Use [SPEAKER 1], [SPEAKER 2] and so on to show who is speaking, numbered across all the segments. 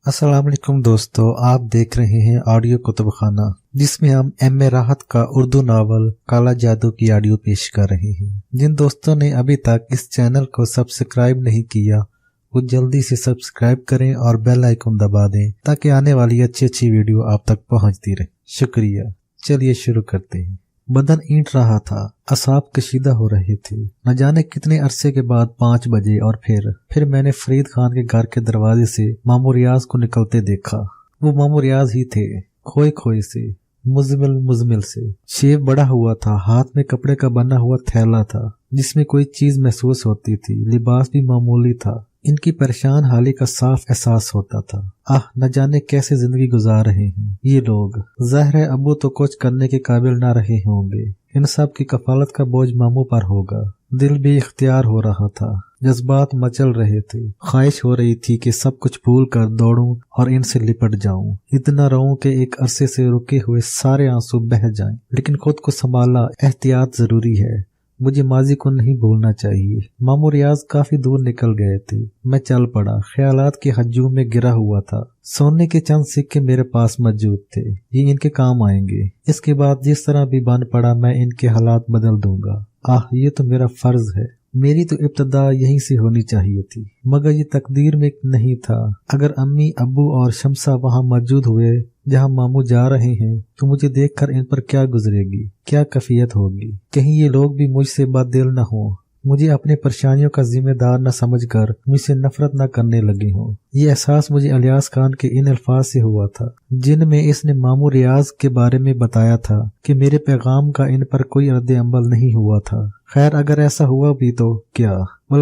[SPEAKER 1] अस्सलाम वालेकुम दोस्तों, आप देख रहे हैं ऑडियो कुतुब खाना, जिसमें हम एम.ए. राहत का उर्दू नावल काला जादू की ऑडियो पेश कर रहे हैं। जिन दोस्तों ने अभी तक इस चैनल को सब्सक्राइब नहीं किया वो जल्दी से सब्सक्राइब करें और बेल आइकन दबा दें ताकि आने वाली अच्छी वीडियो आप तक पहुंचती रहे। शुक्रिया। चलिए शुरू करते हैं। बदन ईंट रहा था, असाब कशीदा हो रहे थे। न जाने कितने अरसे के बाद 5 बजे और फिर मैंने फरीद खान के घर के दरवाजे से मामू रियाज को निकलते देखा। वो मामू रियाज ही थे, खोए खोए से, मुजमिल से। शेव बड़ा हुआ था, हाथ में कपड़े का बना हुआ थैला था जिसमें कोई चीज महसूस होती थी। लिबास भी मामूली था। इनकी परेशान हाली का साफ एहसास होता था। न जाने कैसे जिंदगी गुजार रहे हैं ये लोग। ज़ाहिर है अब्बू तो कुछ करने के काबिल ना रहे होंगे। इन सब की कफालत का बोझ मामू पर होगा। दिल भी इख्तियार हो रहा था, जज्बात मचल रहे थे। ख्वाहिश हो रही थी कि सब कुछ भूल कर दौड़ूं और इनसे लिपट जाऊं। इतना रहूं कि एक अरसे से रुके हुए सारे आंसू बह जाएं। लेकिन खुद को संभालना, एहतियात जरूरी है। मुझे माजी को नहीं भूलना चाहिए। मामू रियाज काफी दूर निकल गए थे। मैं चल पड़ा, ख्यालात के हजूम में गिरा हुआ था। सोने के चंद सिक्के मेरे पास मौजूद थे, ये इनके काम आएंगे। इसके बाद जिस तरह भी बन पड़ा मैं इनके हालात बदल दूंगा। ये तो मेरा फर्ज है। मेरी तो इब्तदा यहीं से होनी चाहिए थी, मगर ये तकदीर में नहीं था। अगर अम्मी, अब्बू और शमसा वहाँ मौजूद हुए जहाँ मामू जा रहे हैं तो मुझे देखकर इन पर क्या गुजरेगी, क्या कैफियत होगी। कहीं ये लोग भी मुझसे बददिल न हो, मुझे अपनी परेशानियों का जिम्मेदार न समझकर मुझसे नफरत न करने लगे हों। ये एहसास मुझे इलियास खान के इन अल्फाज से हुआ था जिनमें इसने मामू रियाज के बारे में बताया था कि मेरे पैगाम का इन पर कोई रद्द अमल नहीं हुआ था। खैर, अगर ऐसा हुआ भी तो क्या,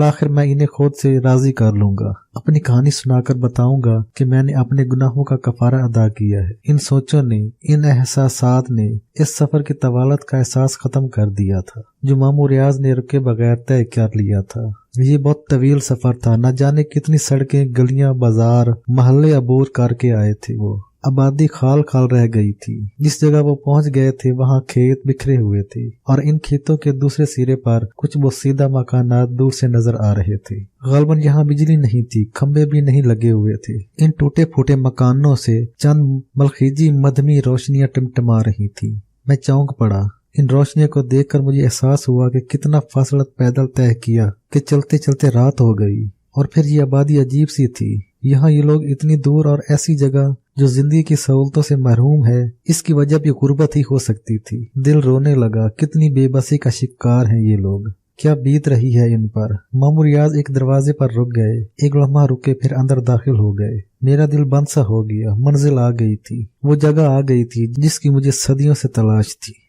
[SPEAKER 1] आखिर मैं इन्हें खुद से राजी कर लूंगा। अपनी कहानी सुनाकर बताऊंगा कि मैंने अपने गुनाहों का कफारा अदा किया है। इन सोचों ने, इन एहसासात ने इस सफर की तवालत का एहसास खत्म कर दिया था जो मामू रियाज ने रुके बगैर तय कर लिया था। ये बहुत तवील सफर था। न जाने कितनी सड़कें, गलियां, बाजार, मोहल्ले अबूर करके आए थे। वो आबादी खाल खाल रह गई थी। जिस जगह वो पहुंच गए थे वहां खेत बिखरे हुए थे और इन खेतों के दूसरे सिरे पर कुछ बोसीदा मकानात दूर से नजर आ रहे थे। गलबन यहाँ बिजली नहीं थी, खंबे भी नहीं लगे हुए थे। इन टूटे फूटे मकानों से चंद मलखीजी मधमी रोशनियां टिमटिमा रही थी। मैं चौंक पड़ा। इन रोशनियों को देखकर मुझे एहसास हुआ कि कितना फासला पैदल तय किया कि चलते चलते रात हो गई। और फिर ये आबादी अजीब सी थी। यहाँ ये लोग इतनी दूर और ऐसी जगह जो जिंदगी की सहूलतों से महरूम है, इसकी वजह भी गुर्बत ही हो सकती थी। दिल रोने लगा। कितनी बेबसी का शिकार हैं ये लोग, क्या बीत रही है इन पर। मामू रियाज एक दरवाजे पर रुक गए। एक लम्हा रुके, फिर अंदर दाखिल हो गए। मेरा दिल बंद सा हो गया। मंजिल आ गई थी, वो जगह आ गई थी जिसकी मुझे सदियों से तलाश थी।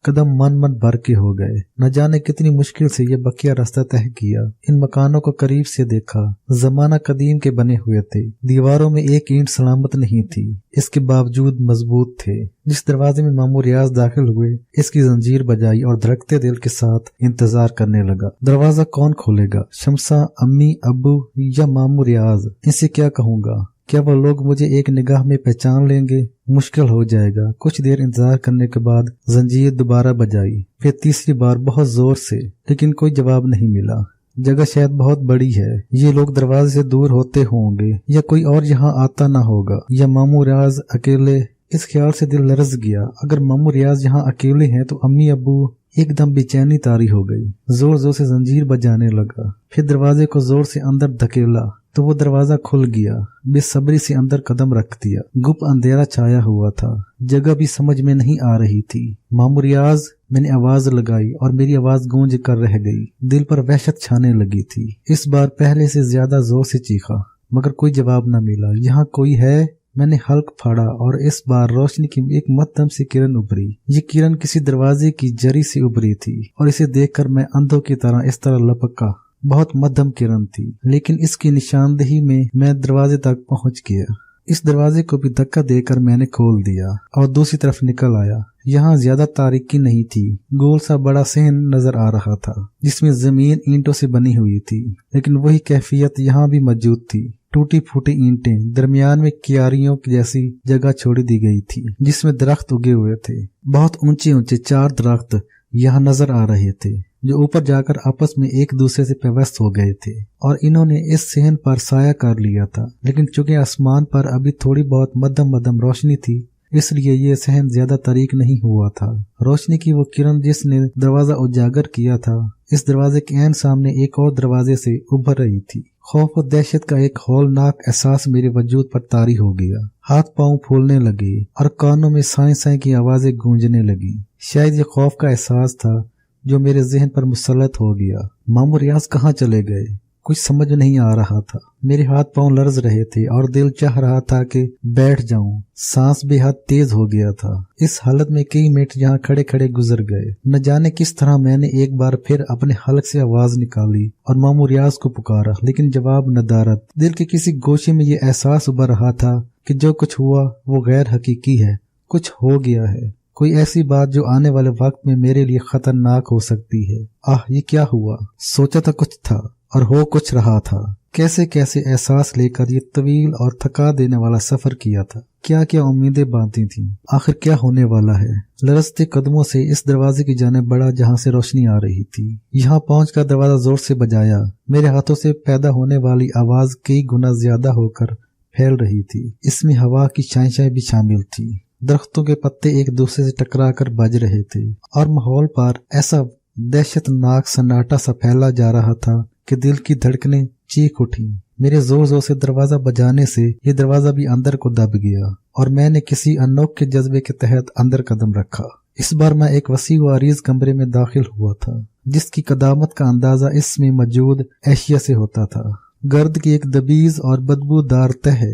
[SPEAKER 1] कदम मन भर के हो गए। न जाने कितनी मुश्किल से ये बकिया रास्ता तय किया। इन मकानों को करीब से देखा। जमाना कदीम के बने हुए थे। दीवारों में एक ईंट सलामत नहीं थी, इसके बावजूद मजबूत थे। जिस दरवाजे में मामू रियाज दाखिल हुए, इसकी जंजीर बजाई और धड़कते दिल के साथ इंतजार करने लगा। दरवाजा कौन खोलेगा? शमसा, अम्मी, अब्बू या मामू रियाज? इनसे क्या कहूँगा? क्या वो लोग मुझे एक निगाह में पहचान लेंगे? मुश्किल हो जाएगा। कुछ देर इंतजार करने के बाद जंजीर दोबारा बजाई, फिर तीसरी बार बहुत जोर से, लेकिन कोई जवाब नहीं मिला। जगह शायद बहुत बड़ी है। ये लोग दरवाजे से दूर होते होंगे या कोई और यहाँ आता ना होगा, या मामू रियाज अकेले। इस ख्याल से दिल लरज गया। अगर मामू रियाज यहाँ अकेले हैं तो अम्मी अब्बू। एकदम बेचैनी तारी हो गई। जोर जोर से जंजीर बजाने लगा। फिर दरवाजे को जोर से अंदर धकेला तो वो दरवाजा खुल गया। बेसब्री से अंदर कदम रख दिया। गुप अंधेरा छाया हुआ था। जगह भी समझ में नहीं आ रही थी। मामू रियाज, मैंने आवाज लगाई और मेरी आवाज गूंज कर रह गई। दिल पर वहशत छाने लगी थी। इस बार पहले से ज्यादा जोर से चीखा, मगर कोई जवाब न मिला। यहाँ कोई है? मैंने हल्क फाड़ा और इस बार रोशनी की एक मध्यम सी किरण उभरी। ये किरण किसी दरवाजे की जरी से उभरी थी और इसे देखकर मैं अंधों की तरह इस तरह लपका। बहुत मध्यम किरण थी, लेकिन इसकी निशानदेही में मैं दरवाजे तक पहुंच गया। इस दरवाजे को भी धक्का देकर मैंने खोल दिया और दूसरी तरफ निकल आया। यहाँ ज्यादा तारीकी नहीं थी। गोल सा बड़ा सहन नजर आ रहा था जिसमें जमीन ईंटों से बनी हुई थी, लेकिन वही कैफियत यहाँ भी मौजूद थी। टूटी फूटी ईंटें, दरमियान में क्यारियों जैसी जगह छोड़ दी गई थी जिसमें दरख्त उगे हुए थे। बहुत ऊंचे ऊंचे 4 दरख्त यहाँ नजर आ रहे थे जो ऊपर जाकर आपस में एक दूसरे से पेवस्त हो गए थे और इन्होंने इस सहन पर साया कर लिया था। लेकिन चूंकि आसमान पर अभी थोड़ी बहुत मध्यम मध्यम रोशनी थी, इसलिए ये सहन ज्यादा तारीक नहीं हुआ था। रोशनी की वो किरण जिसने दरवाजा उजागर किया था, इस दरवाजे के ऐन सामने एक और दरवाजे से उभर रही थी। खौफ और दहशत का एक हौलनाक एहसास मेरे वजूद पर तारी हो गया। हाथ पांव फूलने लगे और कानों में साए साए की आवाजें गूंजने लगी। शायद ये खौफ का एहसास था जो मेरे जहन पर मुसल्लत हो गया। मामू रियाज कहाँ चले गए? कुछ समझ नहीं आ रहा था। मेरे हाथ पांव लर्ज रहे थे और दिल चाह रहा था कि बैठ जाऊं। सांस बेहद तेज हो गया था। इस हालत में कई मिनट यहाँ खड़े खड़े गुजर गए। न जाने किस तरह मैंने एक बार फिर अपने हलक से आवाज निकाली और मामू रियाज को पुकारा, लेकिन जवाब नदारद। दिल के किसी गोशे में ये एहसास उभर रहा था कि जो कुछ हुआ वो गैर हकीकी है। कुछ हो गया है, कोई ऐसी बात जो आने वाले वक्त में मेरे लिए खतरनाक हो सकती है। आह, ये क्या हुआ? सोचा था कुछ था और हो कुछ रहा था। कैसे कैसे एहसास लेकर ये तवील और थका देने वाला सफर किया था। क्या क्या उम्मीदें बांधी थीं। आखिर क्या होने वाला है? लरजते कदमों से इस दरवाजे की जानिब बढ़ा जहां से रोशनी आ रही थी। यहाँ पहुंचकर दरवाजा जोर से बजाया। मेरे हाथों से पैदा होने वाली आवाज कई गुना ज्यादा होकर फैल रही थी। इसमें हवा की शांशाएं भी शामिल थी। दरख्तों के पत्ते एक दूसरे से टकरा कर बज रहे थे और माहौल पर ऐसा दहशतनाक सन्नाटा सा फैला जा रहा था कि दिल की धड़कनें चीख उठी। मेरे जोर जोर से दरवाजा बजाने से ये दरवाजा भी अंदर को दब गया और मैंने किसी अनोखे जज्बे के तहत अंदर कदम रखा। इस बार मैं एक वसी व अरीज कमरे में दाखिल हुआ था, जिसकी कदामत का अंदाजा इसमें मौजूद एशिया से होता था। गर्द की एक दबीज और बदबूदार तह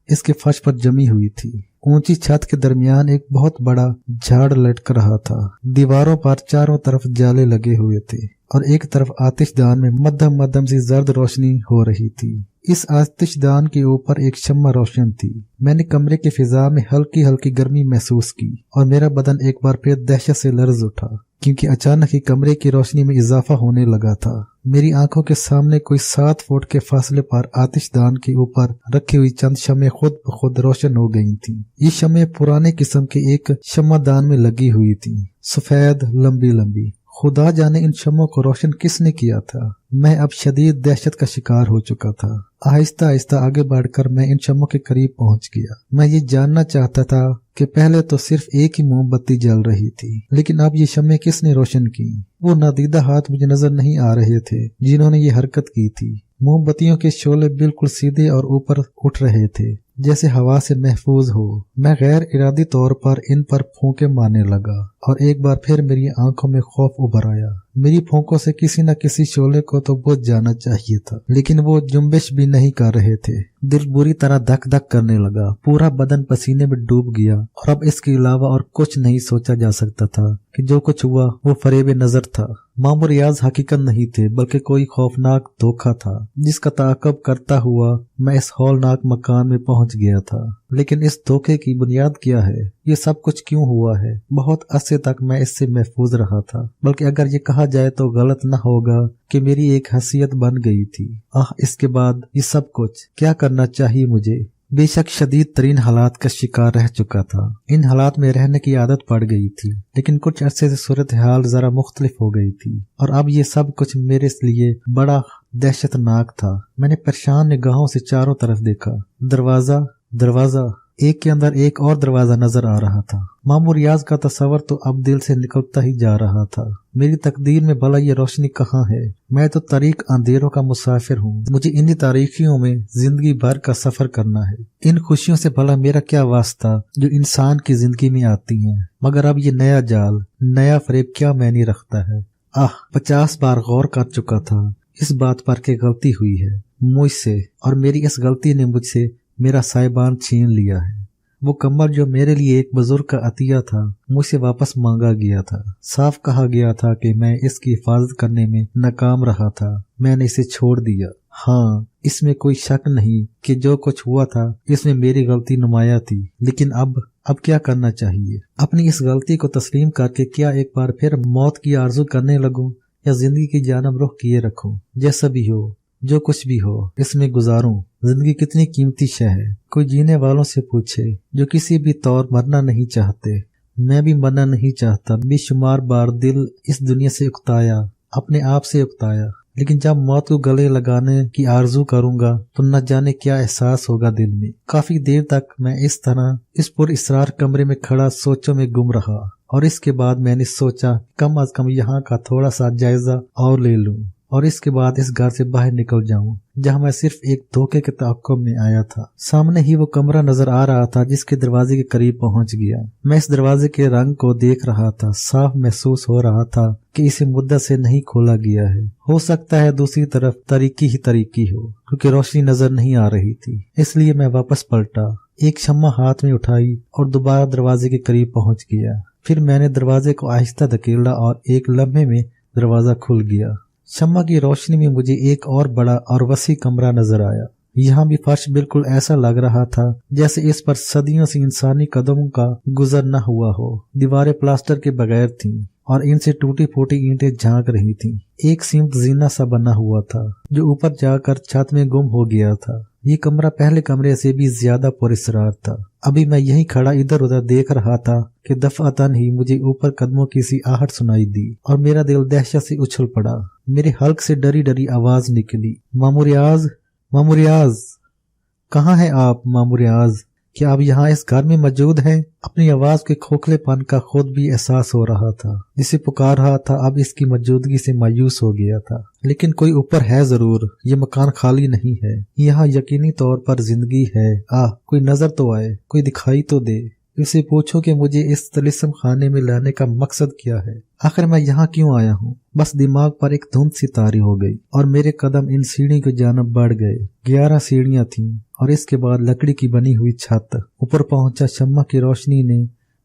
[SPEAKER 1] इसके फर्श पर जमी हुई थी। ऊंची छत के दरमियान एक बहुत बड़ा झाड़ लटक रहा था। दीवारों पर चारों तरफ जाले लगे हुए थे और एक तरफ आतिशदान में मध्यम मध्यम सी जर्द रोशनी हो रही थी। इस आतिशदान के ऊपर एक शम्मा रोशन थी। मैंने कमरे की फिजा में हल्की हल्की गर्मी महसूस की और मेरा बदन एक बार फिर दहशत से लर्ज उठा, क्योंकि अचानक ही कमरे की रोशनी में इजाफा होने लगा था। मेरी आंखों के सामने कोई 7 फुट के फासले पर आतिशदान के ऊपर रखी हुई चंद शमें खुद ब खुद रोशन हो गई थीं। ये शमें पुराने किस्म के एक शम्मादान में लगी हुई थीं, सफेद लंबी लंबी। खुदा जाने इन शमों को रोशन किसने किया था। मैं अब शदीद दहशत का शिकार हो चुका था। आहिस्ता आहिस्ता आगे बढ़कर मैं इन शमों के करीब पहुंच गया। मैं ये जानना चाहता था कि पहले तो सिर्फ एक ही मोमबत्ती जल रही थी, लेकिन अब ये शमें किसने रोशन की। वो नादीदा हाथ मुझे नजर नहीं आ रहे थे जिन्होंने ये हरकत की थी। मोमबत्तियों के शोले बिल्कुल सीधे और ऊपर उठ रहे थे, जैसे हवा से महफूज हो। मैं गैर इरादी तौर पर इन पर फूंके मारने लगा और एक बार फिर मेरी आंखों में खौफ उभर आया। मेरी फूंकों से किसी न किसी शोले को तो बुझ जाना चाहिए था, लेकिन वो जुम्बिश भी नहीं कर रहे थे। दिल बुरी तरह धक धक करने लगा, पूरा बदन पसीने में डूब गया और अब इसके अलावा और कुछ नहीं सोचा जा सकता था कि जो कुछ हुआ वो फरेब नजर था। मामू रियाज हकीकत नहीं थे, बल्कि कोई खौफनाक धोखा था जिसका ताक़ब करता हुआ मैं इस हौलनाक मकान में पहुंच गया था। लेकिन इस धोखे की बुनियाद क्या है? ये सब कुछ क्यों हुआ है? बहुत अरसे तक मैं इससे महफूज रहा था, बल्कि अगर ये कहा जाए तो गलत न होगा कि मेरी एक हैसियत बन गई थी। इसके बाद ये सब कुछ क्या करना चाहिए मुझे? बेशक शदीद तरीन हालात का शिकार रह चुका था। इन हालात में रहने की आदत पड़ गई थी, लेकिन कुछ अरसे से सूरत हाल जरा मुख्तलिफ हो गई थी और अब ये सब कुछ मेरे लिए बड़ा दहशतनाक था। मैंने परेशान निगाहों से चारों तरफ देखा। दरवाजा दरवाजा, एक के अंदर एक और दरवाजा नजर आ रहा था। मामू रियाज का तस्वर तो अब दिल से निकलता ही जा रहा था। मेरी तकदीर में भला ये रोशनी कहाँ है? मैं तो तारीक अंधेरों का मुसाफिर हूँ। मुझे इन्हीं तारीखियों में जिंदगी भर का सफर करना है। इन खुशियों से भला मेरा क्या वास्ता जो इंसान की जिंदगी में आती हैं? मगर अब ये नया जाल, नया फरेब क्या मायने रखता है? 50 बार गौर कर चुका था इस बात पर कि गलती हुई है मुझसे, और मेरी इस गलती ने मुझसे मेरा साहिबान छीन लिया है। वो कम्बल जो मेरे लिए एक बुजुर्ग का अतिया था, मुझसे वापस मांगा गया था। साफ कहा गया था कि मैं इसकी हिफाजत करने में नाकाम रहा था। मैंने इसे छोड़ दिया। हाँ, इसमें कोई शक नहीं कि जो कुछ हुआ था इसमें मेरी गलती नुमाया थी। लेकिन अब क्या करना चाहिए? अपनी इस गलती को तस्लीम करके क्या एक बार फिर मौत की आरज़ू करने लगूं या जिंदगी की जानब रुख किए रखूं? जैसा भी हो, जो कुछ भी हो, इसमें गुजारूं। जिंदगी कितनी कीमती शय है। कोई जीने वालों से पूछे जो किसी भी तौर मरना नहीं चाहते, मैं भी मरना नहीं चाहता। बेशुमार बार दिल इस दुनिया से उकताया, अपने आप से उकताया, लेकिन जब मौत को गले लगाने की आरजू करूंगा तो न जाने क्या एहसास होगा दिल में। काफी देर तक मैं इस तरह इस पुरइसरार कमरे में खड़ा सोचों में गुम रहा, और इसके बाद मैंने सोचा कम अज कम यहाँ का थोड़ा सा जायजा और ले लूं, और इसके बाद इस घर से बाहर निकल जाऊं जहां मैं सिर्फ एक धोखे के तअक्कुब में आया था। सामने ही वो कमरा नजर आ रहा था जिसके दरवाजे के करीब पहुंच गया। मैं इस दरवाजे के रंग को देख रहा था। साफ महसूस हो रहा था कि इसे मुद्दत से नहीं खोला गया है। हो सकता है दूसरी तरफ तरीकी ही तरीकी हो, क्योंकि रोशनी नजर नहीं आ रही थी। इसलिए मैं वापस पलटा, एक शम्मा हाथ में उठाई और दोबारा दरवाजे के करीब पहुंच गया। फिर मैंने दरवाजे को आहिस्ता धकेला और एक लम्हे में दरवाजा खुल गया। शम्मा की रोशनी में मुझे एक और बड़ा और वसी कमरा नजर आया। यहाँ भी फर्श बिल्कुल ऐसा लग रहा था जैसे इस पर सदियों से इंसानी कदमों का गुजर न हुआ हो। दीवारें प्लास्टर के बगैर थीं और इनसे टूटी फूटी ईंटें झांक रही थीं। एक सिमत जीना सा बना हुआ था जो ऊपर जाकर छत में गुम हो गया था। ये कमरा पहले कमरे से भी ज्यादा पुरइसरार था। अभी मैं यहीं खड़ा इधर उधर देख रहा था कि दफअतन ही मुझे ऊपर कदमों की सी आहट सुनाई दी और मेरा दिल दहशत से उछल पड़ा। मेरे हल्क से डरी डरी आवाज निकली, मामू रियाज, मामू रियाज, कहाँ है आप मामू रियाज? क्या आप यहाँ इस घर में मौजूद हैं? अपनी आवाज के खोखलेपन का खुद भी एहसास हो रहा था। जिसे पुकार रहा था अब इसकी मौजूदगी से मायूस हो गया था। लेकिन कोई ऊपर है जरूर, ये मकान खाली नहीं है, यहाँ यकीनी तौर पर जिंदगी है। कोई नजर तो आए, कोई दिखाई तो दे। इसे पूछो कि मुझे इस तिलिस्म खाने में लाने का मकसद क्या है, आखिर मैं यहाँ क्यों आया हूँ। बस दिमाग पर एक धुंध सी तारी हो गई और मेरे कदम इन सीढ़ी की जानब बढ़ गए। 11 सीढ़ियां थीं और इसके बाद लकड़ी की बनी हुई छत। ऊपर पहुंचा शम्मा की रोशनी ने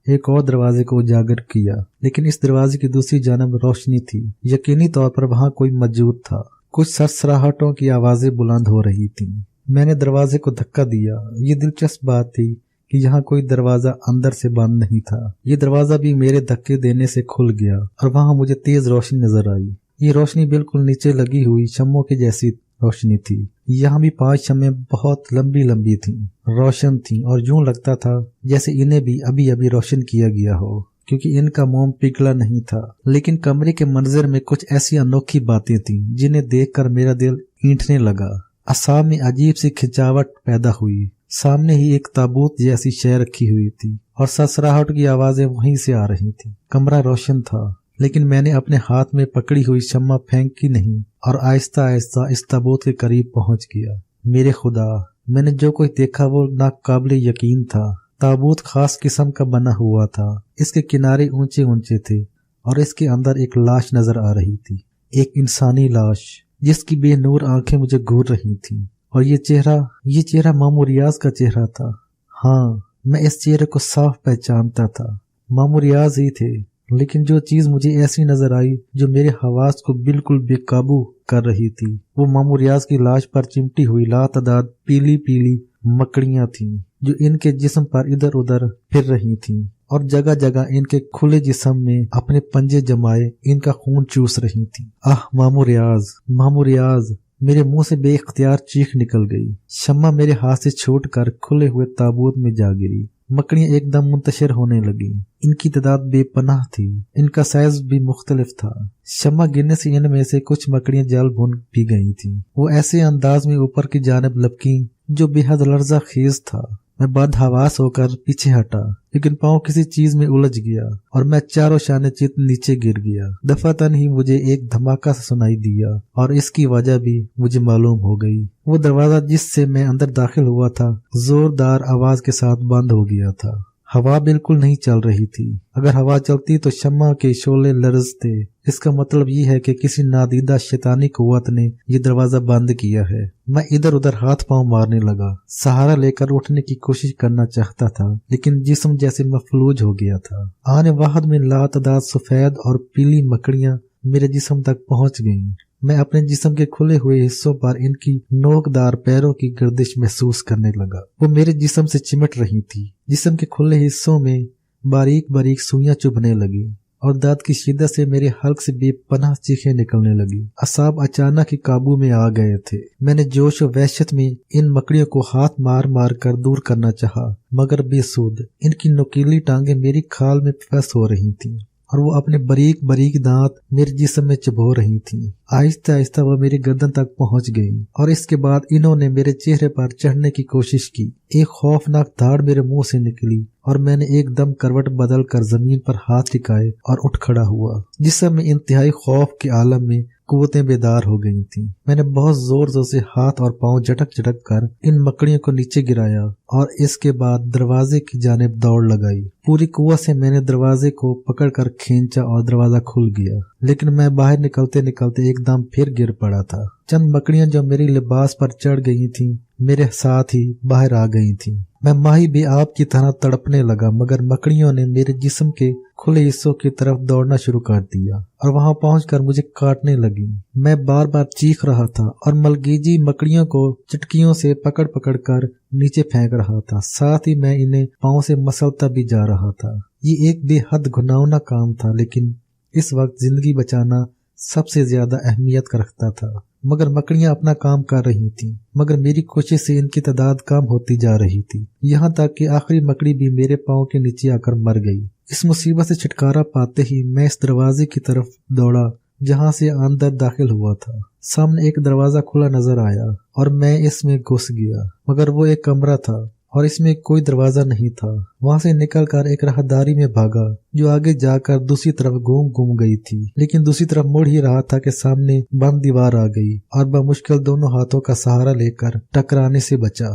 [SPEAKER 1] एक और दरवाजे को उजागर किया, लेकिन इस दरवाजे की दूसरी जानब रोशनी थी। यकीनी तौर पर वहां कोई मौजूद था। कुछ सरसराहटों की आवाजें बुलंद हो रही थीं। मैंने दरवाजे को धक्का दिया। ये दिलचस्प बात थी कि यहाँ कोई दरवाजा अंदर से बंद नहीं था। ये दरवाजा भी मेरे धक्के देने से खुल गया और वहां मुझे तेज रोशनी नजर आई। ये रोशनी बिल्कुल नीचे लगी हुई शम्मों की जैसी रोशनी थी। यहाँ भी 5 शम्में बहुत लंबी लंबी थीं, रोशन थीं और यूं लगता था जैसे इन्हें भी अभी अभी रोशन किया गया हो, क्योंकि इनका मोम पिघला नहीं था। लेकिन कमरे के मंजर में कुछ ऐसी अनोखी बातें थीं जिन्हें देखकर मेरा दिल ईंटने लगा। असाब में अजीब सी खिंचावट पैदा हुई। सामने ही एक ताबूत जैसी शय रखी हुई थी और सरसराहट की आवाजें वहीं से आ रही थी। कमरा रोशन था, लेकिन मैंने अपने हाथ में पकड़ी हुई शम्मा फेंकी नहीं और आहिस्ता आहिस्ता इस ताबूत के करीब पहुंच गया। मेरे खुदा, मैंने जो कुछ देखा वो नाकाबिले यकीन था। ताबूत खास किस्म का बना हुआ था। इसके किनारे ऊंचे ऊंचे थे और इसके अंदर एक लाश नजर आ रही थी, एक इंसानी लाश जिसकी बेनूर आंखें मुझे घूर रही थीं। और ये चेहरा मामू रियाज का चेहरा था। हाँ, मैं इस चेहरे को साफ पहचानता था। मामू रियाज ही थे, लेकिन जो चीज मुझे ऐसी नजर आई जो मेरे हवास को बिल्कुल बेकाबू कर रही थी, वो मामू रियाज की लाश पर चिमटी हुई लातादाद पीली पीली मकड़ियां थीं जो इनके जिस्म पर इधर उधर फिर रही थीं और जगह जगह इनके खुले जिस्म में अपने पंजे जमाए इनका खून चूस रही थीं। मामू रियाज, मामू रियाज, मेरे मुंह से बेइख्तियार चीख निकल गई। शम्मा मेरे हाथ से छूटकर खुले हुए ताबूत में जा गिरी। मकड़ियां एकदम मुंतशिर होने लगी। इनकी तादाद बेपनाह थी, इनका साइज भी मुख्तलिफ था। शम्मा गिरने से इनमें से कुछ मकड़ियां जल भुन भी गई थीं। वो ऐसे अंदाज में ऊपर की जानिब लपकी जो बेहद लर्जा खेज था। मैं बदहवास होकर पीछे हटा, लेकिन पाँव किसी चीज में उलझ गया और मैं चारों शाने चित नीचे गिर गया। दफातन ही मुझे एक धमाका सा सुनाई दिया और इसकी वजह भी मुझे मालूम हो गई। वो दरवाजा जिससे मैं अंदर दाखिल हुआ था जोरदार आवाज के साथ बंद हो गया था। हवा बिल्कुल नहीं चल रही थी। अगर हवा चलती तो शम्मा के शोले लरजते। इसका मतलब ये है कि किसी नादीदा शैतानी कुव्वत ने ये दरवाजा बंद किया है। मैं इधर उधर हाथ पांव मारने लगा, सहारा लेकर उठने की कोशिश करना चाहता था, लेकिन जिस्म जैसे मफलूज हो गया था। आने वाहद में लातादाद सफेद और पीली मकड़ियां मेरे जिस्म तक पहुंच गईं। मैं अपने जिस्म के खुले हुए हिस्सों पर इनकी नोकदार पैरों की गर्दिश महसूस करने लगा। वो मेरे जिस्म से चिमट रही थी। जिस्म के खुले हिस्सों में बारीक बारीक सुइयां चुभने लगी। और दर्द की शिद्दत से मेरे हल्क से बेपनाह चीखें निकलने लगी। असाब अचानक ही काबू में आ गए थे। मैंने जोश और वहशत में इन मकड़ियों को हाथ मार मार कर दूर करना चाहा, मगर बेसुध। इनकी नुकीली टांगें मेरी खाल में फंस हो रही थीं और वो अपने बारीक बारीक दांत मेरे जिस्म में चबो रही थीं। आहिस्ता आहिस्ता वो मेरी गर्दन तक पहुंच गई और इसके बाद इन्होंने मेरे चेहरे पर चढ़ने की कोशिश की। एक खौफनाक धाड़ मेरे मुंह से निकली और मैंने एकदम करवट बदल कर जमीन पर हाथ टिकाए और उठ खड़ा हुआ। जिसम में इंतहाई खौफ के आलम में कुव्वतें बेदार हो गई थीं। मैंने बहुत जोर जोर से हाथ और पांव झटक झटक कर इन मकड़ियों को नीचे गिराया और इसके बाद दरवाजे की जानिब दौड़ लगाई। पूरी कुव्वत से मैंने दरवाजे को पकड़कर खींचा और दरवाजा खुल गया, लेकिन मैं बाहर निकलते निकलते एकदम फिर गिर पड़ा था। चंद मकड़ियां जो मेरी लिबास पर चढ़ गई थीं मेरे साथ ही बाहर आ गई थीं। मैं माही बेआब की तरह तड़पने लगा, मगर मकड़ियों ने मेरे जिस्म के खुले हिस्सों की तरफ दौड़ना शुरू कर दिया और वहां पहुंचकर मुझे काटने लगी। मैं बार बार चीख रहा था और मलगीजी मकड़ियों को चटकियों से पकड़ पकड़ कर नीचे फेंक रहा था। साथ ही मैं इन्हें पांव से मसलता भी जा रहा था। ये एक बेहद घिनौना काम था, लेकिन इस वक्त जिंदगी बचाना सबसे ज्यादा अहमियत रखता था। मगर मकड़ियां अपना काम कर रही थीं, मगर मेरी कोशिश से इनकी तादाद कम होती जा रही थी, यहाँ तक कि आखिरी मकड़ी भी मेरे पांव के नीचे आकर मर गई। इस मुसीबत से छुटकारा पाते ही मैं इस दरवाजे की तरफ दौड़ा जहाँ से अंदर दाखिल हुआ था। सामने एक दरवाजा खुला नजर आया और मैं इसमें घुस गया, मगर वो एक कमरा था और इसमें कोई दरवाजा नहीं था। वहां से निकलकर एक राहदारी में भागा जो आगे जाकर दूसरी तरफ घूम गई थी, लेकिन दूसरी तरफ मुड़ ही रहा था कि सामने बंद दीवार आ गई और बमुश्किल दोनों हाथों का सहारा लेकर टकराने से बचा।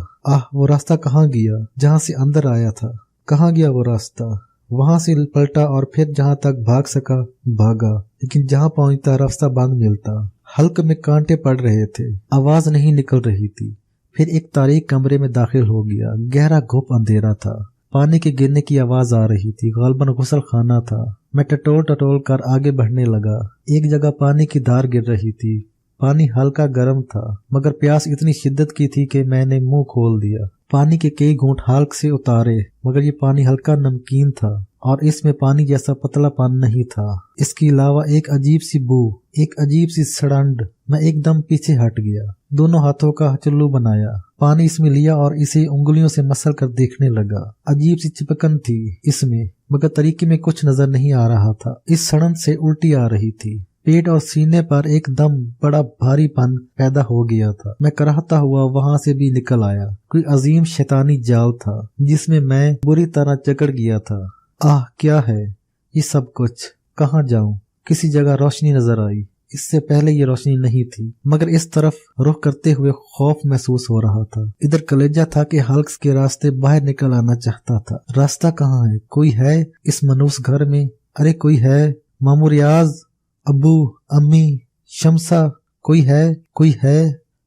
[SPEAKER 1] वो रास्ता कहाँ गया जहाँ से अंदर आया था? कहाँ गया वो रास्ता? वहां से पलटा और फिर जहाँ तक भाग सका भागा, लेकिन जहाँ पहुंचता रास्ता बंद मिलता। हल्क में कांटे पड़ रहे थे, आवाज नहीं निकल रही थी। फिर एक तारीक कमरे में दाखिल हो गया। गहरा घुप अंधेरा था, पानी के गिरने की आवाज आ रही थी। गालबन गुसल खाना था। मैं टटोल टटोल कर आगे बढ़ने लगा। एक जगह पानी की धार गिर रही थी। पानी हल्का गर्म था, मगर प्यास इतनी शिद्दत की थी कि मैंने मुंह खोल दिया। पानी के कई घूंट हल्क से उतारे, मगर ये पानी हल्का नमकीन था और इसमें पानी जैसा पतलापन नहीं था। इसके अलावा एक अजीब सी बू, एक अजीब सी सड़ंड। मैं एकदम पीछे हट गया, दोनों हाथों का चुल्लू बनाया, पानी इसमें लिया और इसे उंगलियों से मसल कर देखने लगा। अजीब सी चिपकन थी इसमें, मगर तरीके में कुछ नजर नहीं आ रहा था। इस सड़न से उल्टी आ रही थी। पेट और सीने पर एकदम बड़ा भारीपन पैदा हो गया था। मैं कराहता हुआ वहां से भी निकल आया। कोई अजीम शैतानी जाल था जिसमें मैं बुरी तरह जकड़ गया था। क्या है ये सब कुछ? कहाँ जाऊं? किसी जगह रोशनी नजर आई। इससे पहले ये रोशनी नहीं थी, मगर इस तरफ रुख करते हुए खौफ महसूस हो रहा था। इधर कलेजा था कि हल्क के रास्ते बाहर निकल आना चाहता था। रास्ता कहाँ है? कोई है इस मनूस घर में? अरे कोई है? मामू रियाज, अब्बू, अम्मी, शमसा, कोई है? कोई है?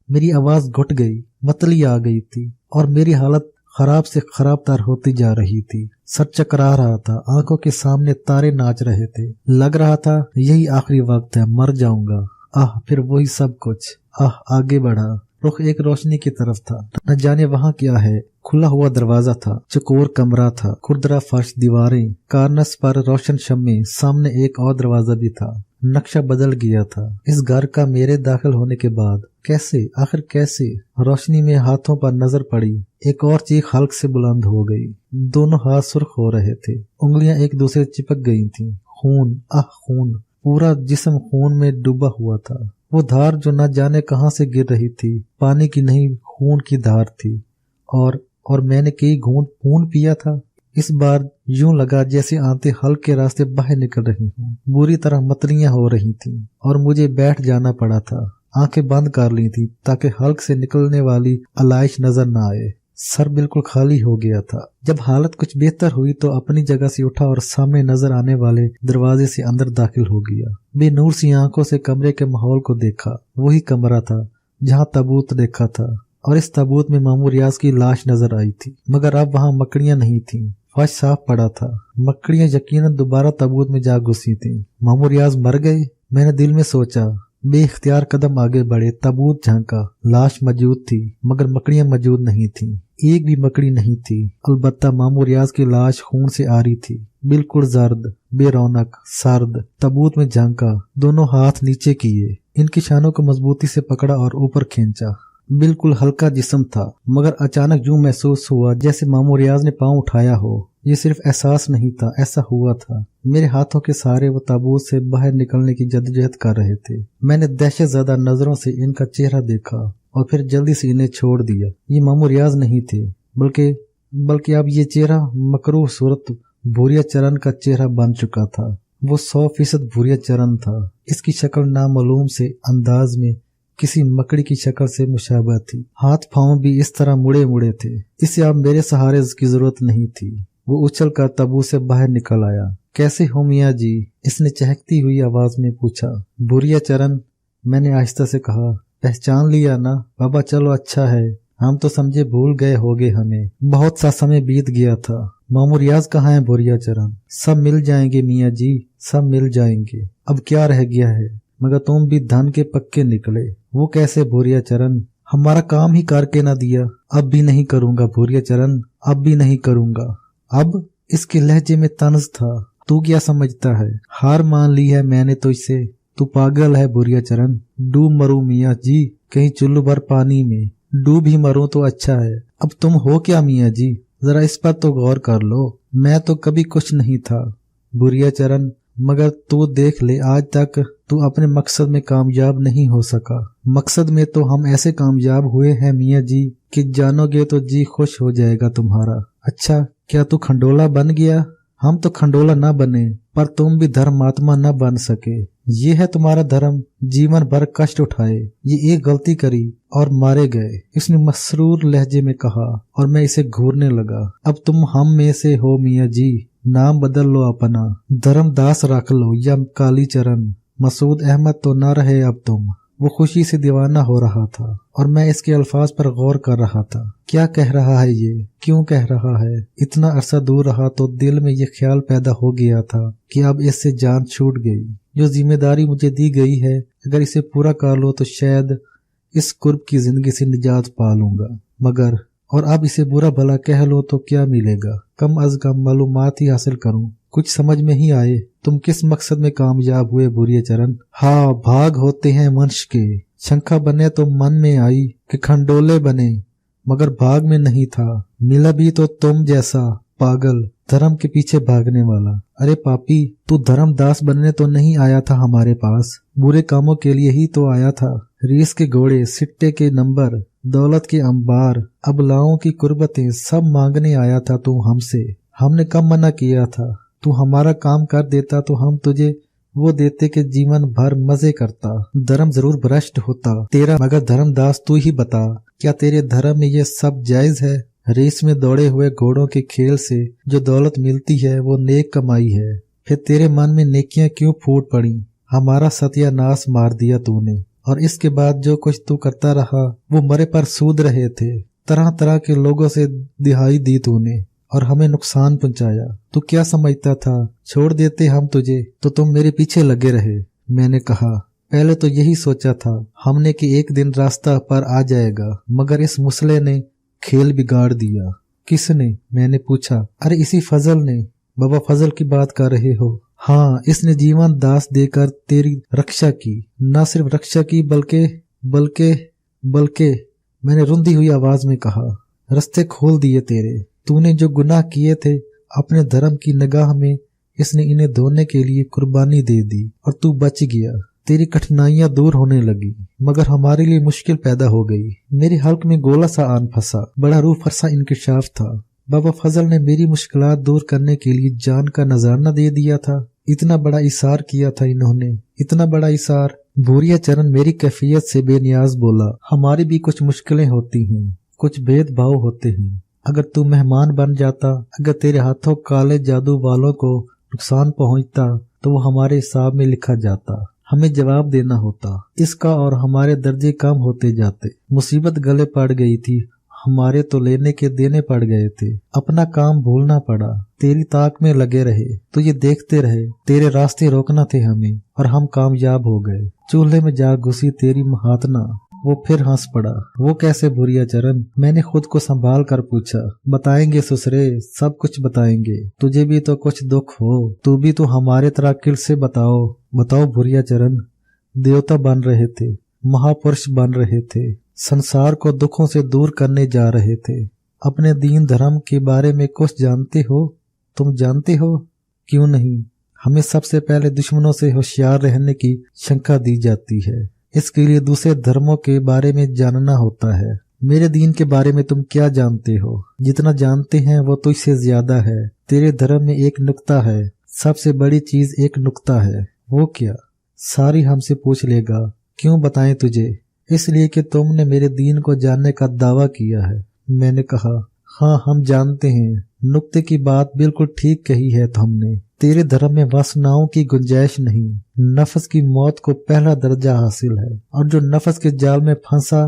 [SPEAKER 1] मेरी आवाज घुट गई, मतली आ गई थी और मेरी हालत खराब से खराब तर होती जा रही थी। सर चकरा रहा था, आंखों के सामने तारे नाच रहे थे। लग रहा था यही आखिरी वक्त है, मर जाऊंगा। फिर वही सब कुछ। आगे बढ़ा। रुख एक रोशनी की तरफ था। न जाने वहाँ क्या है। खुला हुआ दरवाजा था, चकोर कमरा था, खुरदरा फर्श, दीवारें, कार्नस पर रोशन शम्मे। सामने एक और दरवाजा भी था। नक्शा बदल गया था। इस घर का मेरे दाखिल होने के बाद कैसे, आखिर कैसे? रोशनी में हाथों पर नजर पड़ी। एक और चीख हल्क से बुलंद हो गई। दोनों हाथ सुर्ख हो रहे थे, उंगलियां एक दूसरे चिपक गई थीं। खून, खून, पूरा जिस्म खून में डूबा हुआ था। वो धार जो न जाने कहां से गिर रही थी, पानी की नहीं खून की धार थी। और मैंने कई घूंट खून पिया था। इस बार यूं लगा जैसे आंतें हल्क के रास्ते बाहर निकल रही हूँ। बुरी तरह मतलियां हो रही थीं और मुझे बैठ जाना पड़ा था। आंखें बंद कर ली थी ताकि हल्क से निकलने वाली आलाइश नजर न आए। सर बिल्कुल खाली हो गया था। जब हालत कुछ बेहतर हुई तो अपनी जगह से उठा और सामने नजर आने वाले दरवाजे से अंदर दाखिल हो गया। बेनूर सी आंखों से कमरे के माहौल को देखा। वही कमरा था जहाँ ताबूत देखा था और इस ताबूत में मामू रियाज की लाश नजर आई थी, मगर अब वहाँ मकड़ियां नहीं थीं। फर्श साफ पड़ा था। मकड़ियां यकीनन दोबारा ताबूत में जा घुसी थीं। मामू रियाज मर गए, मैंने दिल में सोचा। बेइख्तियार कदम आगे बढ़े। ताबूत झांका, लाश मौजूद थी मगर मकड़ियां मौजूद नहीं थीं। एक भी मकड़ी नहीं थी। अलबत्ता मामू रियाज की लाश खून से आ रही थी, बिल्कुल जर्द, बेरौनक, सर्द। ताबूत में झांका, दोनों हाथ नीचे किए, इनकी शानों को मजबूती से पकड़ा और ऊपर खींचा। बिल्कुल हल्का जिस्म था, मगर अचानक यूं महसूस हुआ जैसे मामू रियाज ने पांव उठाया हो। ये सिर्फ एहसास नहीं था, ऐसा हुआ था। मेरे हाथों के सहारे वो ताबूत से बाहर निकलने की जद्दोजहद कर रहे थे। मैंने दहशत ज़दा नजरों से इनका चेहरा देखा और फिर जल्दी से इन्हें छोड़ दिया। ये मामू रियाज नहीं थे, बल्कि अब ये चेहरा मकरूह सूरत भूरिया चरण का चेहरा बन चुका था। वो 100% भूरिया चरण था। इसकी शक्ल नामालूम से अंदाज में किसी मकड़ी की शक्ल से मुशाबह थी। हाथ पांव भी इस तरह मुड़े मुड़े थे। इसे अब मेरे सहारे की जरूरत नहीं थी। वो उछल कर ताबूत से बाहर निकल आया। कैसे हो मियाँ जी? इसने चहकती हुई आवाज में पूछा। भूरिया चरण, मैंने आहिस्ता से कहा। पहचान लिया ना? बाबा चलो अच्छा है, हम तो समझे भूल गए होगे हमें। बहुत सा समय बीत गया था। मामू रियाज कहाँ है भूरिया चरण? सब मिल जाएंगे मियाँ जी, सब मिल जाएंगे। अब क्या रह गया है? मगर तुम भी धन के पक्के निकले। वो कैसे भूरिया चरण? हमारा काम ही करके ना दिया। अब भी नहीं करूंगा भूरिया चरण, अब भी नहीं करूंगा। अब? इसके लहजे में तंज था। तू क्या समझता है? हार मान ली है मैंने तो इससे। तू पागल है भूरिया चरण। डूब मरूं मियाँ जी, कहीं चुल्लू भर पानी में डूब ही मरूं तो अच्छा है। अब तुम हो क्या मियाँ जी? जरा इस पर तो गौर कर लो। मैं तो कभी कुछ नहीं था भूरिया चरण, मगर तू देख ले, आज तक तू अपने मकसद में कामयाब नहीं हो सका। मकसद में तो हम ऐसे कामयाब हुए हैं मियाँ जी कि जानोगे तो जी खुश हो जाएगा तुम्हारा। अच्छा, क्या तू खंडोला बन गया? हम तो खंडोला न बने, पर तुम भी धर्मात्मा न बन सके। ये है तुम्हारा धर्म, जीवन भर कष्ट उठाए। ये एक गलती करी और मारे गए, इसने मसरूर लहजे में कहा, और मैं इसे घूरने लगा। अब तुम हम में से हो मियाँ जी, नाम बदल लो अपना, धर्मदास रख लो या काली चरण। मसूद अहमद तो न रहे अब तुम। वो खुशी से दीवाना हो रहा था और मैं इसके अल्फाज पर गौर कर रहा था। क्या कह रहा है ये? क्यों कह रहा है? इतना अरसा दूर रहा तो दिल में ये ख्याल पैदा हो गया था कि अब इससे जान छूट गई। जो जिम्मेदारी मुझे दी गई है, अगर इसे पूरा कर लो तो शायद इस कुर्ब की जिंदगी से निजात पा लूंगा। मगर और अब इसे बुरा भला कह लो तो क्या मिलेगा? कम अज कम मालूमात ही हासिल करूं। कुछ समझ में ही आए। तुम किस मकसद में कामयाब हुए भूरिया चरण? हाँ, भाग होते हैं मनुष्य के। शंखा बने तो मन में आई कि खंडोले बने, मगर भाग में नहीं था। मिला भी तो तुम जैसा पागल, धर्म के पीछे भागने वाला। अरे पापी, तू धर्मदास बनने तो नहीं आया था हमारे पास, बुरे कामों के लिए ही तो आया था। रेस के घोड़े, सिट्टे के नंबर, दौलत के अंबार, अबलाओं की कुर्बतें सब मांगने आया था तू हमसे। हमने कब मना किया था? तू हमारा काम कर देता तो हम तुझे वो देते कि जीवन भर मजे करता। धर्म जरूर भ्रष्ट होता तेरा, मगर धर्मदास तू ही बता, क्या तेरे धर्म में ये सब जायज है? रेस में दौड़े हुए घोड़ों के खेल से जो दौलत मिलती है वो नेक कमाई है। फिर तेरे मन में नेकियां क्यों फूट पड़ी? हमारा सत्यानाश मार दिया तूने, और इसके बाद जो कुछ तू करता रहा वो मरे पर सूद रहे थे। तरह तरह के लोगों से दिहाई दी तूने और हमें नुकसान पहुंचाया। तू क्या समझता था छोड़ देते हम तुझे तो तुम मेरे पीछे लगे रहे? मैंने कहा, पहले तो यही सोचा था हमने कि एक दिन रास्ता पर आ जाएगा, मगर इस मुसले ने खेल बिगाड़ दिया। किसने? मैंने पूछा। अरे इसी फजल ने। बाबा फजल की बात कर रहे हो? हाँ, इसने जीवन दास देकर तेरी रक्षा की। न सिर्फ रक्षा की बल्कि मैंने रुंधी हुई आवाज में कहा, रास्ते खोल दिए तेरे। तूने जो गुनाह किए थे अपने धर्म की निगाह में, इसने इन्हें धोने के लिए कुर्बानी दे दी और तू बच गया। तेरी कठिनाइयां दूर होने लगी, मगर हमारे लिए मुश्किल पैदा हो गई। मेरे हल्क में गोला सा आन फंसा। बड़ा रूह फरसा इंकशाफ था। बाबा फजल ने मेरी मुश्किलात दूर करने के लिए जान का नजराना दे दिया था। इतना बड़ा इसार किया था इन्होंने, इतना बड़ा इसार। भूरिया चरण मेरी कैफियत से बेनियाज बोला, हमारी भी कुछ मुश्किलें होती हैं, कुछ भेदभाव होते हैं। अगर तू मेहमान बन जाता, अगर तेरे हाथों काले जादू वालों को नुकसान पहुंचता तो वो हमारे हिसाब में लिखा जाता, हमें जवाब देना होता इसका, और हमारे दर्जे कम होते जाते। मुसीबत गले पड़ गई थी, हमारे तो लेने के देने पड़ गए थे। अपना काम भूलना पड़ा, तेरी ताक में लगे रहे तो ये देखते रहे। तेरे रास्ते रोकना थे हमें और हम कामयाब हो गए। चूल्हे में जा घुसी तेरी महातना। वो फिर हंस पड़ा। वो कैसे बुरिया चरण? मैंने खुद को संभाल कर पूछा। बताएंगे ससुरे, सब कुछ बताएंगे। तुझे भी तो कुछ दुख हो, तू भी तो हमारे तरह किल से बताओ। बताओ बुरिया चरण। देवता बन रहे थे, महापुरुष बन रहे थे, संसार को दुखों से दूर करने जा रहे थे। अपने दीन धर्म के बारे में कुछ जानते हो? तुम जानते हो? क्यों नहीं? हमें सबसे पहले दुश्मनों से होशियार रहने की शंका दी जाती है। इसके लिए दूसरे धर्मों के बारे में जानना होता है। मेरे दीन के बारे में तुम क्या जानते हो? जितना जानते हैं वो तो इससे ज्यादा है। तेरे धर्म में एक नुक्ता है, सबसे बड़ी चीज एक नुक्ता है। वो क्या? सारी हमसे पूछ लेगा। क्यों बताएं तुझे? इसलिए कि तुमने मेरे दीन को जानने का दावा किया है। मैंने कहा, हाँ हम जानते हैं। नुक्ते की बात बिल्कुल ठीक कही है तुमने। तेरे धर्म में वासनाओं की गुंजाइश नहीं। नफ्स की मौत को पहला दर्जा हासिल है, और जो नफ्स के जाल में फंसा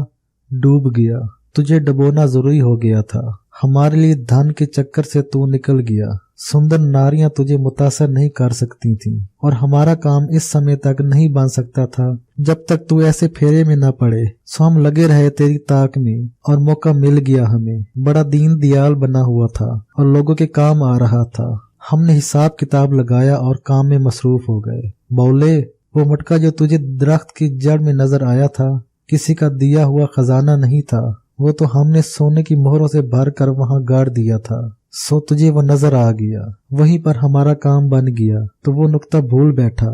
[SPEAKER 1] डूब गया। तुझे डुबोना जरूरी हो गया था। हमारे लिए धन के चक्कर से तू निकल गया। सुंदर नारियां तुझे मुतासर नहीं कर सकती थीं, और हमारा काम इस समय तक नहीं बन सकता था जब तक तू ऐसे फेरे में न पड़े। सो हम लगे रहे तेरी ताक में, और मौका मिल गया हमें। बड़ा दीन दयाल बना हुआ था और लोगों के काम आ रहा था। हमने हिसाब किताब लगाया और काम में मसरूफ हो गए। बौले, वो मटका जो तुझे दरख्त की जड़ में नजर आया था, किसी का दिया हुआ खजाना नहीं था। वो तो हमने सोने की मोहरों से भर कर वहां गाड़ दिया था। सो तुझे वो नजर आ गया, वहीं पर हमारा काम बन गया। तो वो नुक्ता भूल बैठा।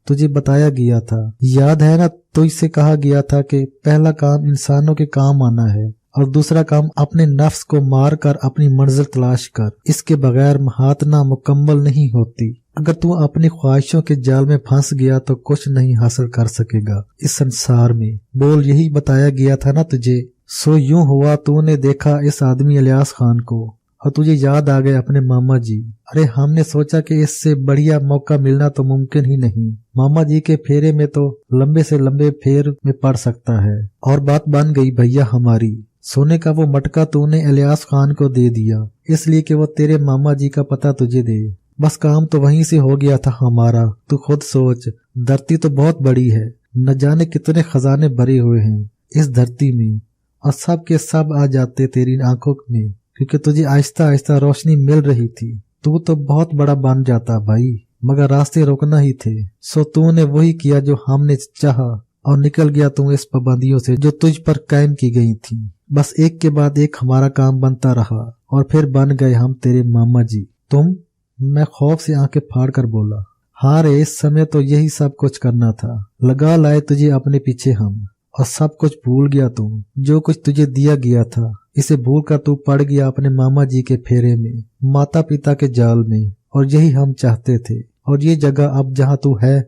[SPEAKER 1] तुझे बताया गया था, याद है ना? तुझसे कहा गया था कि पहला काम इंसानों के काम आना है, और दूसरा काम अपने नफ्स को मार कर अपनी मंजिल तलाश कर। इसके बगैर महातना मुकम्मल नहीं होती। अगर तू अपनी ख्वाहिशों के जाल में फंस गया तो कुछ नहीं हासिल कर सकेगा इस संसार में। बोल, यही बताया गया था ना तुझे? सो यूं हुआ, तूने देखा इस आदमी इलियास खान को, और तुझे याद आ गए अपने मामा जी। अरे हमने सोचा कि इससे बढ़िया मौका मिलना तो मुमकिन ही नहीं। मामा जी के फेरे में तो लंबे से लंबे फेर में पड़ सकता है। और बात बन गई भैया हमारी। सोने का वो मटका तूने इलियास खान को दे दिया, इसलिए कि वो तेरे मामा जी का पता तुझे दे। बस काम तो वहीं से हो गया था हमारा। तू खुद सोच, धरती तो बहुत बड़ी है, न जाने कितने खजाने भरे हुए हैं इस धरती में, और सब के सब आ जाते तेरी आंखों में, क्योंकि तुझे आहिस्ता आहिस्ता रोशनी मिल रही थी। तू तो बहुत बड़ा बन जाता भाई, मगर रास्ते रोकना ही थे। सो तूने वही किया जो हमने चाहा, और निकल गया तू इस पाबंदियों से जो तुझ पर कायम की गई थी। बस एक के बाद एक हमारा काम बनता रहा, और फिर बन गए हम तेरे मामा जी। तुम? मैं खौफ से आंखें फाड़ कर बोला, हाँ रे, इस समय तो यही सब कुछ करना था। लगा लाए तुझे अपने पीछे हम, और सब कुछ भूल गया तू। जो कुछ तुझे दिया गया था, इसे भूल कर तू पड़ गया अपने मामा जी के फेरे में, माता पिता के जाल में। और यही हम चाहते थे। और ये जगह अब जहाँ तू है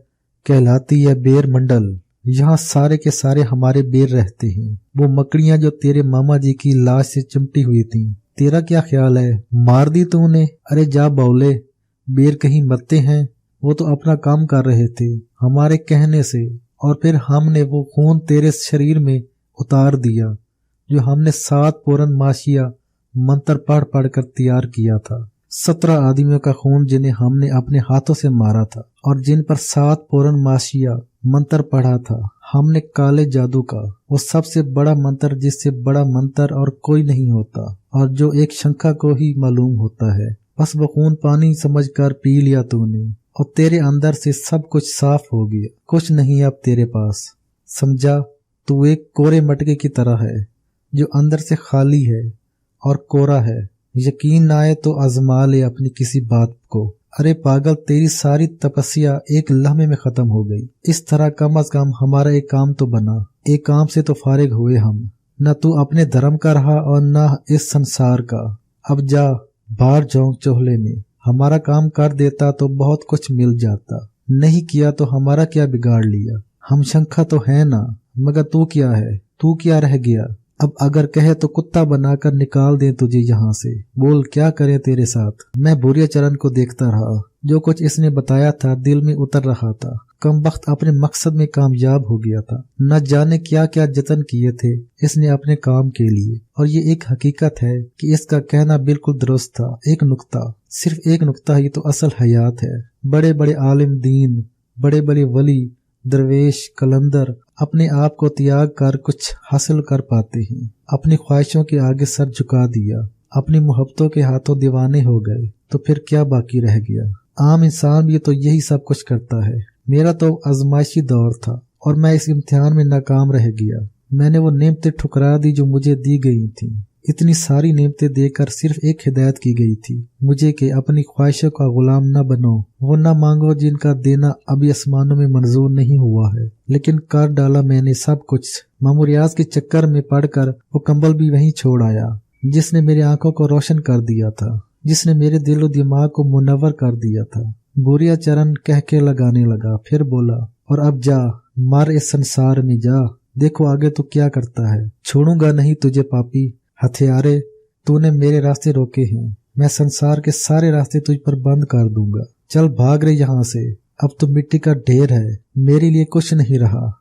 [SPEAKER 1] कहलाती है बेर मंडल। यहाँ सारे के सारे हमारे बेर रहते हैं। वो मकड़ियाँ जो तेरे मामा जी की लाश से चिमटी हुई थी, तेरा क्या ख्याल है, मार दी तूने? अरे जा बौले, बेर कहीं मरते हैं। वो तो अपना काम कर रहे थे हमारे कहने से, और फिर हमने वो खून तेरे शरीर में उतार दिया जो हमने 7 पूरन माशिया मंत्र पढ़ पढ़ कर तैयार किया था। 17 आदमियों का खून जिन्हें हमने अपने हाथों से मारा था, और जिन पर 7 पूरन माशिया मंत्र पढ़ा था हमने काले जादू का, वो सबसे बड़ा मंत्र जिससे बड़ा मंत्र और कोई नहीं होता, और जो एक शंखा को ही मालूम होता है। बस वो खून पानी समझकर पी लिया तूने, और तेरे अंदर से सब कुछ साफ हो गया। कुछ नहीं अब तेरे पास, समझा? तू एक कोरे मटके की तरह है जो अंदर से खाली है और कोरा है। यकीन ना आए तो आजमा ले अपनी किसी बात को। अरे पागल, तेरी सारी तपस्या एक लम्हे में खत्म हो गई। इस तरह कम अज कम हमारा एक काम तो बना। एक काम से तो फारिग हुए हम। न तू अपने धर्म का रहा और न इस संसार का। अब जा बाहर झोंक चोहले में। हमारा काम कर देता तो बहुत कुछ मिल जाता, नहीं किया तो हमारा क्या बिगाड़ लिया। हम शंखा तो है ना, मगर तू क्या है? तू क्या रह गया? अब अगर कहे तो कुत्ता बनाकर निकाल दे तुझे यहाँ से। बोल, क्या करें तेरे साथ? मैं बुरिया चरण को देखता रहा। जो कुछ इसने बताया था दिल में उतर रहा था। कम वक्त अपने मकसद में कामयाब हो गया था। न जाने क्या क्या जतन किए थे इसने अपने काम के लिए। और ये एक हकीकत है कि इसका कहना बिल्कुल दुरुस्त था। एक नुक्ता, सिर्फ एक नुक्ता ही तो असल हयात है। बड़े बड़े आलिम दीन, बड़े बड़े वली दरवेश कलंदर अपने आप को त्याग कर कुछ हासिल कर पाते हैं। अपनी ख्वाहिशों के आगे सर झुका दिया, अपनी मोहब्बतों के हाथों दीवाने हो गए, तो फिर क्या बाकी रह गया। आम इंसान भी तो यही सब कुछ करता है। मेरा तो आजमाइशी दौर था और मैं इस इम्तिहान में नाकाम रह गया। मैंने वो नेमतें ठुकरा दी जो मुझे दी गई थी। इतनी सारी नेमतें देकर सिर्फ एक हिदायत की गई थी मुझे कि अपनी ख्वाहिशों का गुलाम न बनो, वो न मांगो जिनका देना अभी आसमानों में मंजूर नहीं हुआ है। लेकिन कर डाला मैंने सब कुछ। मामूरियात के चक्कर में पड़कर वो कंबल भी वहीं छोड़ आया जिसने मेरी आंखों को रोशन कर दिया था, जिसने मेरे दिलो दिमाग को मुनव्वर कर दिया था। बुरिया चरण कह के लगाने लगा, फिर बोला, और अब जा, मर इस संसार में जा, देखो आगे तो क्या करता है। छोड़ूंगा नहीं तुझे पापी, हथियारे तूने मेरे रास्ते रोके हैं, मैं संसार के सारे रास्ते तुझ पर बंद कर दूंगा। चल भाग रहे यहाँ से, अब तो मिट्टी का ढेर है, मेरे लिए कुछ नहीं रहा।